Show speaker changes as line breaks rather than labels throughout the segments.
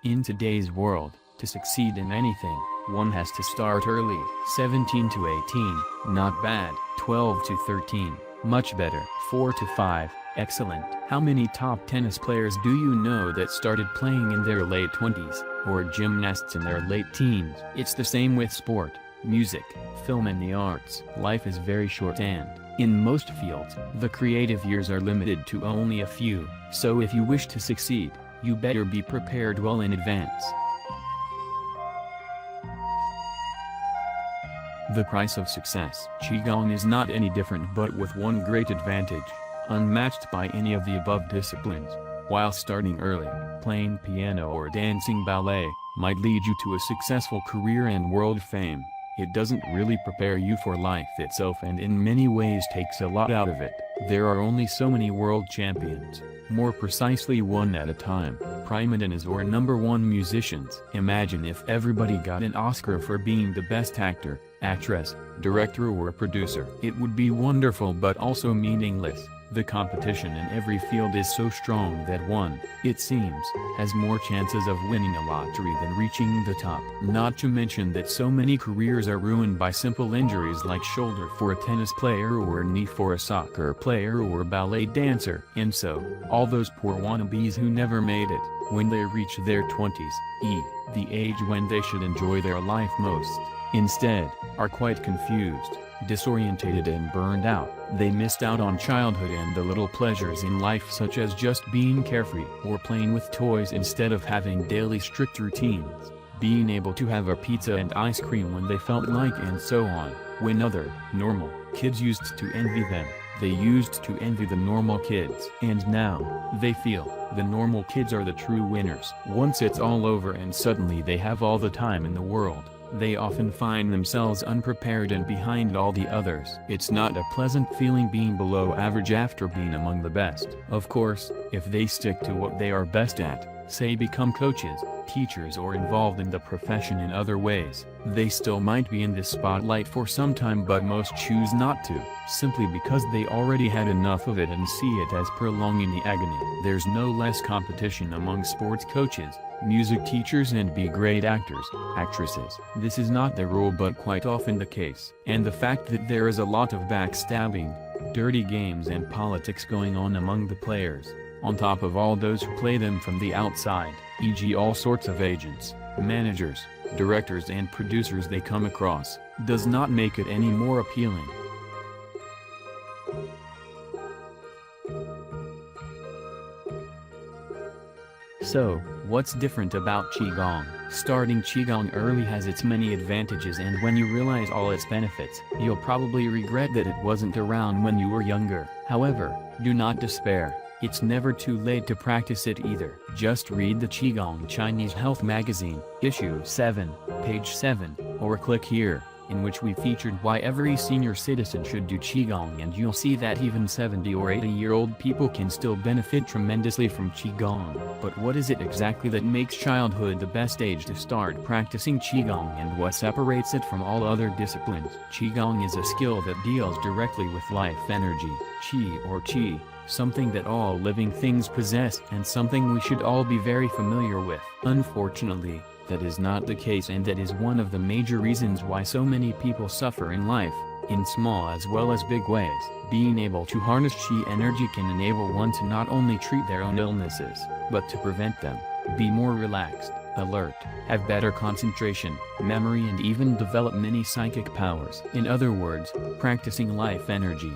In today's world, to succeed in anything, one has to start early. 17 to 18, not bad. 12 to 13, much better. 4 to 5, excellent. How many top tennis players do you know that started playing in their late 20s, or gymnasts in their late teens? It's the same with sport, music, film and the arts. Life is very short and, in most fields, the creative years are limited to only a few, so if you wish to succeed, you better be prepared well in advance. The price of success. Qigong is not any different but with one great advantage, unmatched by any of the above disciplines. While starting early, playing piano or dancing ballet might lead you to a successful career and world fame. It doesn't really prepare you for life itself and in many ways takes a lot out of it. There are only so many world champions, more precisely one at a time, primadonas or #1 musicians. Imagine if everybody got an Oscar for being the best actor, actress, director or producer. It would be wonderful but also meaningless. The competition in every field is so strong that one, it seems, has more chances of winning a lottery than reaching the top. Not to mention that so many careers are ruined by simple injuries like shoulder for a tennis player or knee for a soccer player or ballet dancer. And so, all those poor wannabes who never made it, when they reach their 20s, the age when they should enjoy their life most, instead, are quite confused, disorientated and burned out. They missed out on childhood and the little pleasures in life such as just being carefree or playing with toys instead of having daily strict routines, being able to have a pizza and ice cream when they felt like and so on. When other, normal, kids used to envy them, they used to envy the normal kids. And now, they feel, the normal kids are the true winners. Once it's all over and suddenly they have all the time in the world, they often find themselves unprepared and behind all the others. It's not a pleasant feeling being below average after being among the best. Of course, if they stick to what they are best at, say become coaches, teachers or involved in the profession in other ways, they still might be in the spotlight for some time, but most choose not to, simply because they already had enough of it and see it as prolonging the agony. There's no less competition among sports coaches, music teachers and be great actors, actresses. This is not the rule but quite often the case. And the fact that there is a lot of backstabbing, dirty games and politics going on among the players, on top of all those who play them from the outside, e.g. all sorts of agents, managers, directors and producers they come across, does not make it any more appealing. So, what's different about Qigong? Starting Qigong early has its many advantages, and when you realize all its benefits, you'll probably regret that it wasn't around when you were younger. However, do not despair. It's never too late to practice it either. Just read the Qigong Chinese Health Magazine, issue 7, page 7, or click here, in which we featured why every senior citizen should do Qigong, and you'll see that even 70 or 80-year-old people can still benefit tremendously from Qigong. But what is it exactly that makes childhood the best age to start practicing Qigong, and what separates it from all other disciplines? Qigong is a skill that deals directly with life energy, Qi or Qi, something that all living things possess and something we should all be very familiar with. Unfortunately, that is not the case, and that is one of the major reasons why so many people suffer in life, in small as well as big ways. Being able to harness Qi energy can enable one to not only treat their own illnesses, but to prevent them, be more relaxed, alert, have better concentration, memory and even develop many psychic powers. In other words, practicing life energy,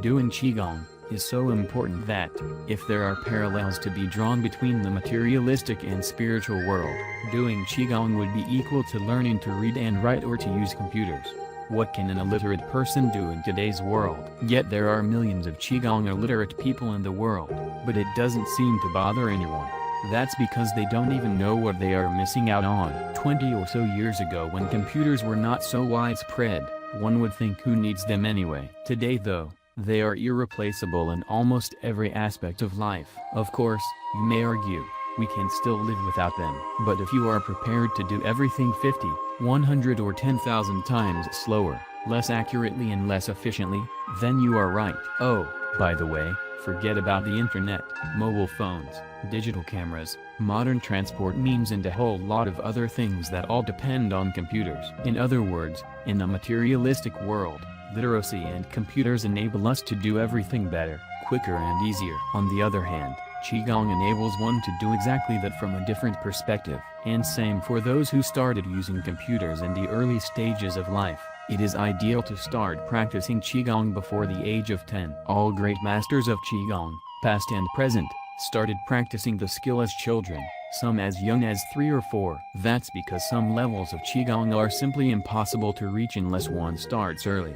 doing Qigong, is so important that, if there are parallels to be drawn between the materialistic and spiritual world, doing Qigong would be equal to learning to read and write or to use computers. What can an illiterate person do in today's world? Yet there are millions of Qigong illiterate people in the world, but it doesn't seem to bother anyone. That's because they don't even know what they are missing out on. 20 or so years ago, when computers were not so widespread, one would think who needs them anyway. Today though, they are irreplaceable in almost every aspect of life. Of course, you may argue, we can still live without them. But if you are prepared to do everything 50, 100 or 10,000 times slower, less accurately and less efficiently, then you are right. Oh, by the way, Forget about the internet, mobile phones, digital cameras, modern transport means and a whole lot of other things that all depend on computers. In other words, in a materialistic world, literacy and computers enable us to do everything better, quicker and easier. On the other hand, Qigong enables one to do exactly that from a different perspective. And same for those who started using computers in the early stages of life. It is ideal to start practicing Qigong before the age of 10. All great masters of Qigong, past and present, started practicing the skill as children, some as young as 3 or 4. That's because some levels of Qigong are simply impossible to reach unless one starts early.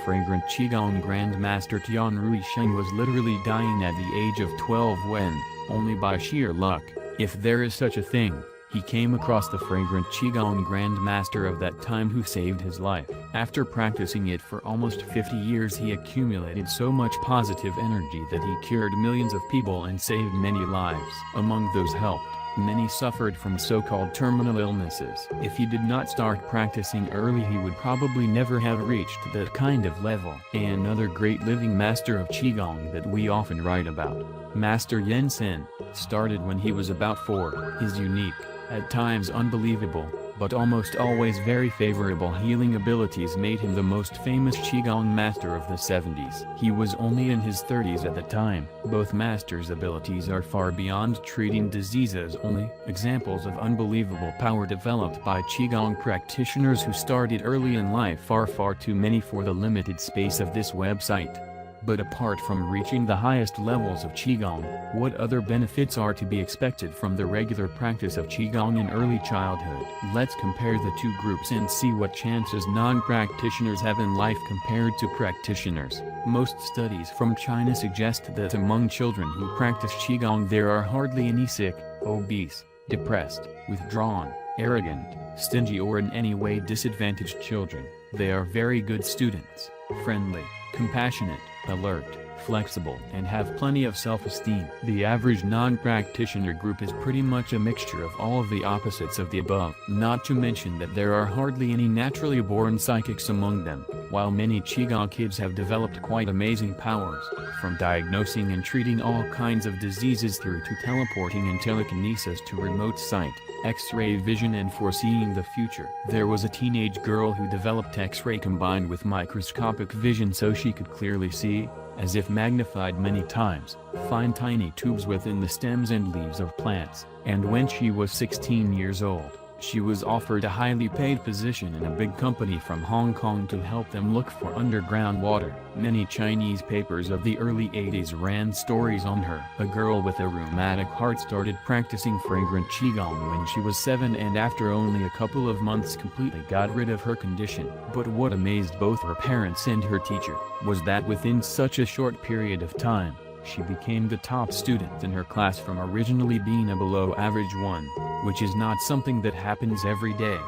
Fragrant Qigong Grandmaster Tianrui Sheng was literally dying at the age of 12 when, only by sheer luck, if there is such a thing, he came across the fragrant Qigong Grandmaster of that time who saved his life. After practicing it for almost 50 years, he accumulated so much positive energy that he cured millions of people and saved many lives. Among those helped, many suffered from so-called terminal illnesses. If he did not start practicing early, he would probably never have reached that kind of level. Another great living master of Qigong that we often write about, Master Yen Sin, started when he was about 4. His unique, at times unbelievable, but almost always very favorable healing abilities made him the most famous Qigong master of the 70s. He was only in his 30s at the time. Both masters' abilities are far beyond treating diseases only. Examples of unbelievable power developed by Qigong practitioners who started early in life are far too many for the limited space of this website. But apart from reaching the highest levels of Qigong, what other benefits are to be expected from the regular practice of Qigong in early childhood? Let's compare the two groups and see what chances non-practitioners have in life compared to practitioners. Most studies from China suggest that among children who practice Qigong there are hardly any sick, obese, depressed, withdrawn, arrogant, stingy or in any way disadvantaged children. They are very good students, friendly, compassionate, alert, flexible, and have plenty of self-esteem. The average non-practitioner group is pretty much a mixture of all of the opposites of the above. Not to mention that there are hardly any naturally born psychics among them, while many Qigong kids have developed quite amazing powers, from diagnosing and treating all kinds of diseases through to teleporting and telekinesis to remote sight, X-ray vision and foreseeing the future. There was a teenage girl who developed X-ray combined with microscopic vision so she could clearly see, as if magnified many times, find tiny tubes within the stems and leaves of plants, and when she was 16 years old, she was offered a highly paid position in a big company from Hong Kong to help them look for underground water. Many Chinese papers of the early 80s ran stories on her. A girl with a rheumatic heart started practicing fragrant Qigong when she was 7 and after only a couple of months completely got rid of her condition. But what amazed both her parents and her teacher was that within such a short period of time, she became the top student in her class from originally being a below average one, which is not something that happens every day.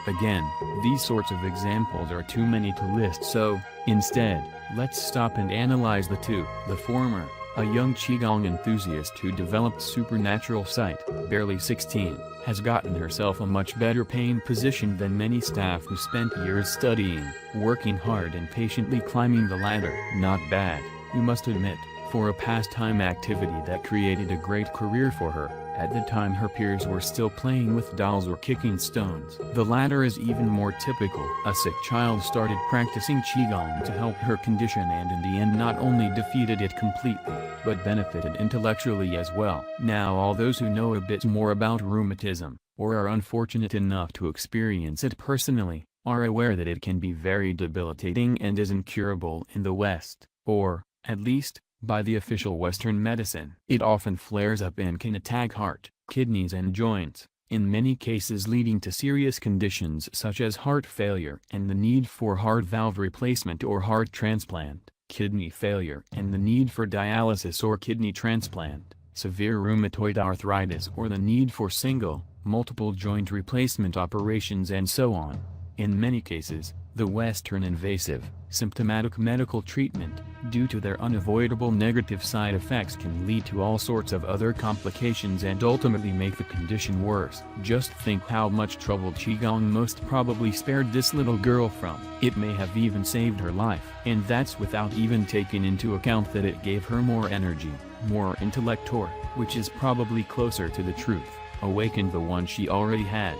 Again, these sorts of examples are too many to list, so, instead, let's stop and analyze the two. The former, a young Qigong enthusiast who developed supernatural sight, barely 16, has gotten herself a much better paying position than many staff who spent years studying, working hard and patiently climbing the ladder. Not bad, you must admit, for a pastime activity that created a great career for her. At the time her peers were still playing with dolls or kicking stones. The latter is even more typical. A sick child started practicing Qigong to help her condition and in the end not only defeated it completely, but benefited intellectually as well. Now all those who know a bit more about rheumatism, or are unfortunate enough to experience it personally, are aware that it can be very debilitating and is incurable in the West, or, at least, by the official Western medicine. It often flares up and can attack heart, kidneys and joints, in many cases leading to serious conditions such as heart failure and the need for heart valve replacement or heart transplant, kidney failure and the need for dialysis or kidney transplant, severe rheumatoid arthritis or the need for single, multiple joint replacement operations and so on. In many cases, the Western invasive, symptomatic medical treatment, due to their unavoidable negative side effects, can lead to all sorts of other complications and ultimately make the condition worse. Just think how much trouble Qigong most probably spared this little girl from. It may have even saved her life. And that's without even taking into account that it gave her more energy, more intellect, or, which is probably closer to the truth, awakened the one she already had.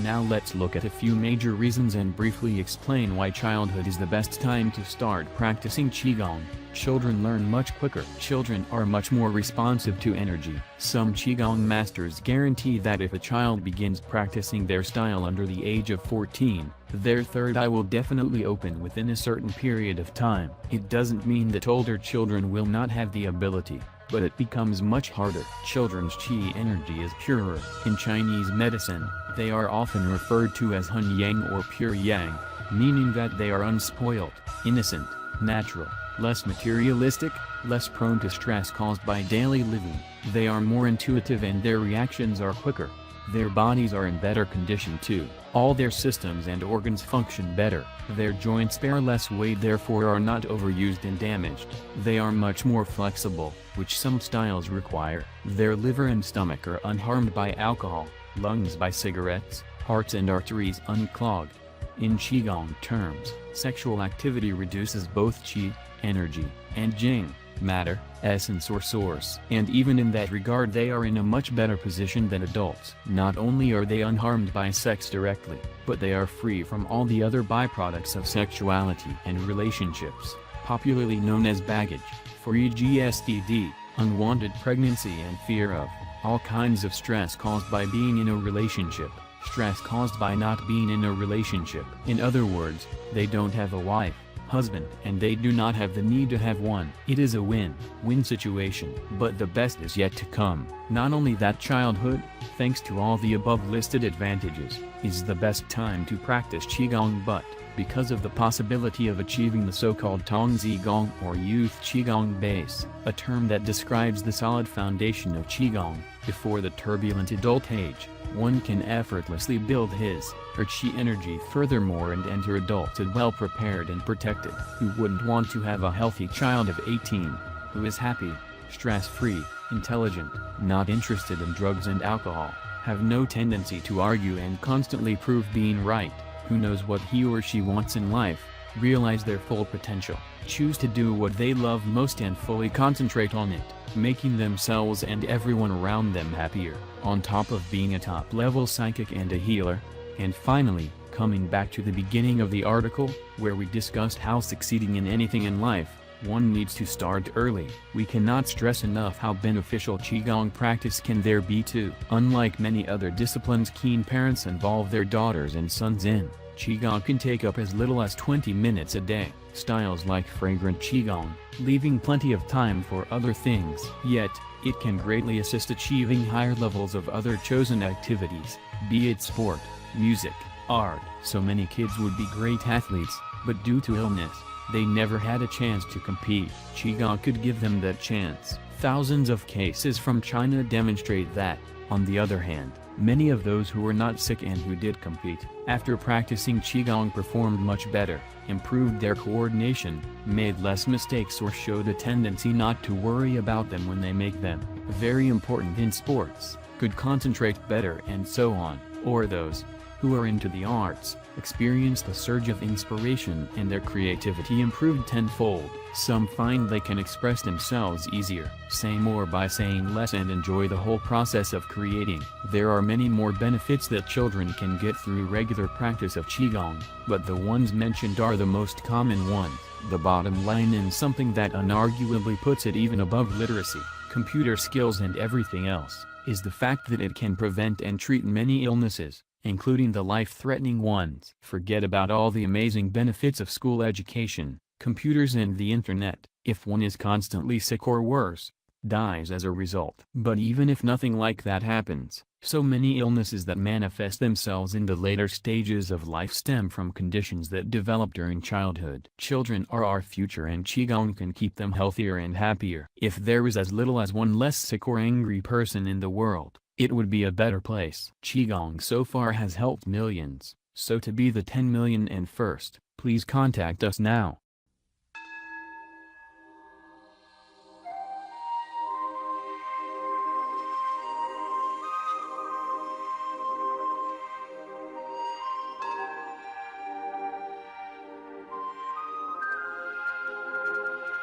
Now let's look at a few major reasons and briefly explain why childhood is the best time to start practicing Qigong. Children learn much quicker. Children are much more responsive to energy. Some Qigong masters guarantee that if a child begins practicing their style under the age of 14, their third eye will definitely open within a certain period of time. It doesn't mean that older children will not have the ability, but it becomes much harder. Children's qi energy is purer. In Chinese medicine, they are often referred to as hun yang or pure yang, meaning that they are unspoiled, innocent, natural, less materialistic, less prone to stress caused by daily living. They are more intuitive and their reactions are quicker. Their bodies are in better condition too. All their systems and organs function better. Their joints bear less weight, therefore are not overused and damaged. They are much more flexible, which some styles require. Their liver and stomach are unharmed by alcohol, lungs by cigarettes, hearts and arteries unclogged. In Qigong terms, sexual activity reduces both qi, energy, and jing, matter, essence or source. And even in that regard they are in a much better position than adults. Not only are they unharmed by sex directly, but they are free from all the other byproducts of sexuality and relationships, popularly known as baggage, for e.g. STD, unwanted pregnancy and fear of, all kinds of stress caused by being in a relationship, stress caused by not being in a relationship. In other words, they don't have a wife, husband, and they do not have the need to have one. It is a win-win situation. But the best is yet to come. Not only that, childhood, thanks to all the above listed advantages, is the best time to practice Qigong, but because of the possibility of achieving the so-called Tongzi Gong or Youth Qigong base, a term that describes the solid foundation of Qigong, before the turbulent adult age, one can effortlessly build his or qi energy furthermore and enter adulthood well prepared and protected. Who wouldn't want to have a healthy child of 18, who is happy, stress-free, intelligent, not interested in drugs and alcohol, have no tendency to argue and constantly prove being right, who knows what he or she wants in life, realize their full potential, choose to do what they love most and fully concentrate on it, making themselves and everyone around them happier, on top of being a top-level psychic and a healer. And finally, coming back to the beginning of the article, where we discussed how succeeding in anything in life, one needs to start early. We cannot stress enough how beneficial Qigong practice can there be too. Unlike many other disciplines keen parents involve their daughters and sons in, Qigong can take up as little as 20 minutes a day. Styles like fragrant Qigong, leaving plenty of time for other things. Yet, it can greatly assist achieving higher levels of other chosen activities, be it sport, music, art. So many kids would be great athletes, but due to illness, they never had a chance to compete. Qigong could give them that chance. Thousands of cases from China demonstrate that. On the other hand, many of those who were not sick and who did compete, after practicing Qigong performed much better, improved their coordination, made less mistakes or showed a tendency not to worry about them when they make them. Very important in sports, could concentrate better and so on. Or those who are into the arts, experienced a surge of inspiration and their creativity improved tenfold. Some find they can express themselves easier, say more by saying less and enjoy the whole process of creating. There are many more benefits that children can get through regular practice of Qigong, but the ones mentioned are the most common ones. The bottom line, and something that unarguably puts it even above literacy, computer skills and everything else, is the fact that it can prevent and treat many illnesses, including the life-threatening ones. Forget about all the amazing benefits of school education, computers and the internet. If one is constantly sick or worse, dies as a result. But even if nothing like that happens, so many illnesses that manifest themselves in the later stages of life stem from conditions that develop during childhood. Children are our future, and Qigong can keep them healthier and happier. If there is as little as one less sick or angry person in the world, it would be a better place. Qigong so far has helped millions, so to be the 10 million and first, please contact us now.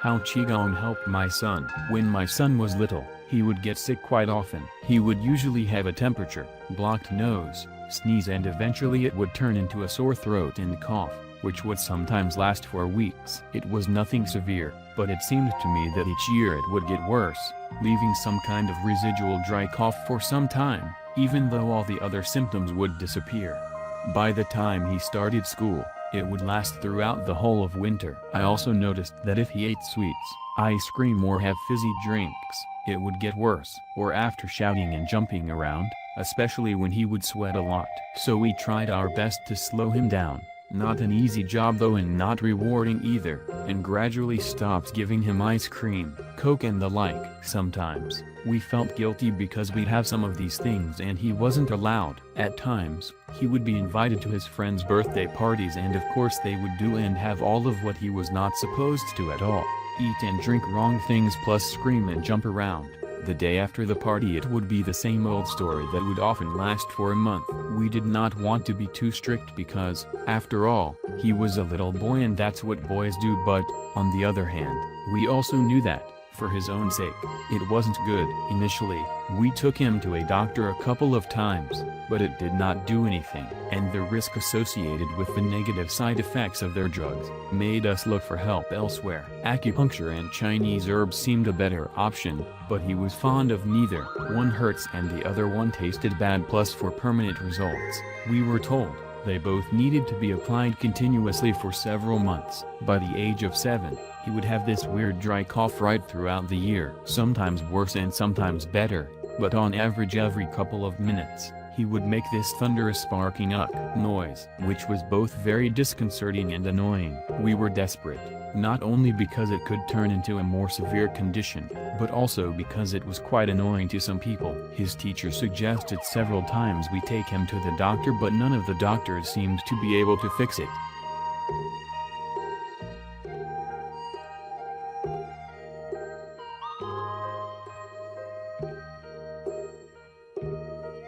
How Qigong helped my son. When my son was little, he would get sick quite often. He would usually have a temperature, blocked nose, sneeze, and eventually it would turn into a sore throat and cough, which would sometimes last for weeks. It was nothing severe, but it seemed to me that each year it would get worse, leaving some kind of residual dry cough for some time, even though all the other symptoms would disappear. By the time he started school, it would last throughout the whole of winter. I also noticed that if he ate sweets, ice cream, or have fizzy drinks, it would get worse. Or after shouting and jumping around, especially when he would sweat a lot. So we tried our best to slow him down. Not an easy job though, and not rewarding either, and gradually stopped giving him ice cream, Coke and the like. Sometimes, we felt guilty because we'd have some of these things and he wasn't allowed. At times, he would be invited to his friends' birthday parties, and of course they would do and have all of what he was not supposed to at all. Eat and drink wrong things plus scream and jump around. The day after the party it would be the same old story that would often last for a month. We did not want to be too strict because, after all, he was a little boy and that's what boys do, but, on the other hand, we also knew that, for his own sake, it wasn't good. Initially, we took him to a doctor a couple of times, but it did not do anything, and the risk associated with the negative side effects of their drugs made us look for help elsewhere. Acupuncture and Chinese herbs seemed a better option, but he was fond of neither. One hurts and the other one tasted bad, plus for permanent results, we were told, they both needed to be applied continuously for several months. By the age of 7, he would have this weird dry cough right throughout the year. Sometimes worse and sometimes better, but on average every couple of minutes, he would make this thunderous sparking up noise, which was both very disconcerting and annoying. We were desperate, not only because it could turn into a more severe condition, but also because it was quite annoying to some people. His teacher suggested several times we take him to the doctor, but none of the doctors seemed to be able to fix it.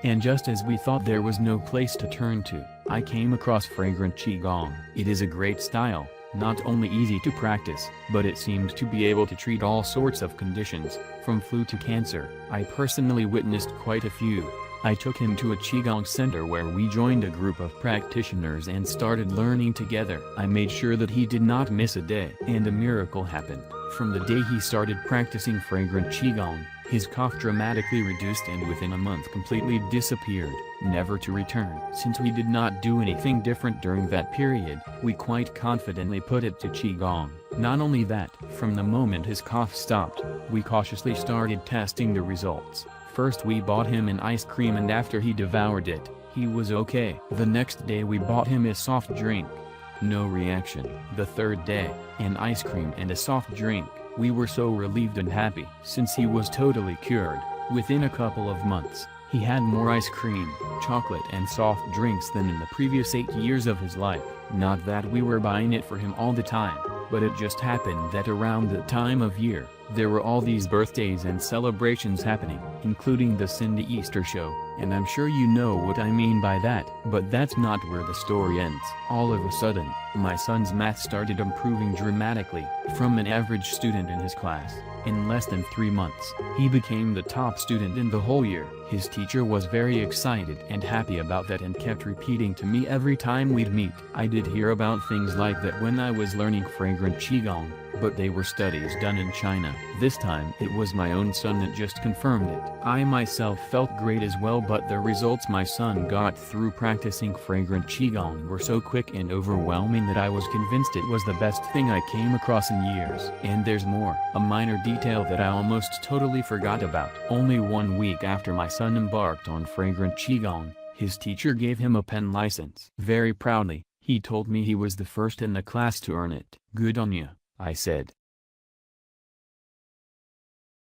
And just as we thought there was no place to turn to, I came across fragrant Qigong. It is a great style, not only easy to practice, but it seemed to be able to treat all sorts of conditions, from flu to cancer. I personally witnessed quite a few. I took him to a Qigong center where we joined a group of practitioners and started learning together. I made sure that he did not miss a day. And a miracle happened. From the day he started practicing fragrant Qigong, his cough dramatically reduced and within a month completely disappeared, never to return. Since we did not do anything different during that period, we quite confidently put it to Qigong. Not only that, from the moment his cough stopped, we cautiously started testing the results. First we bought him an ice cream, and after he devoured it, he was okay. The next day we bought him a soft drink. No reaction. The third day, an ice cream and a soft drink. We were so relieved and happy. Since he was totally cured, within a couple of months, he had more ice cream, chocolate and soft drinks than in the previous 8 years of his life. Not that we were buying it for him all the time, but it just happened that around the time of year, there were all these birthdays and celebrations happening, including the Cindy Easter show, and I'm sure you know what I mean by that. But that's not where the story ends. All of a sudden, my son's math started improving dramatically. From an average student in his class, in less than 3 months, he became the top student in the whole year. His teacher was very excited and happy about that and kept repeating to me every time we'd meet. I did hear about things like that when I was learning fragrant Qigong, but they were studies done in China. This time it was my own son that just confirmed it. I myself felt great as well, but the results my son got through practicing fragrant Qigong were so quick and overwhelming that I was convinced it was the best thing I came across in years. And there's more, a minor detail that I almost totally forgot about. Only 1 week after my son embarked on fragrant Qigong, his teacher gave him a pen license. Very proudly, he told me he was the first in the class to earn it. "Good on you," I said.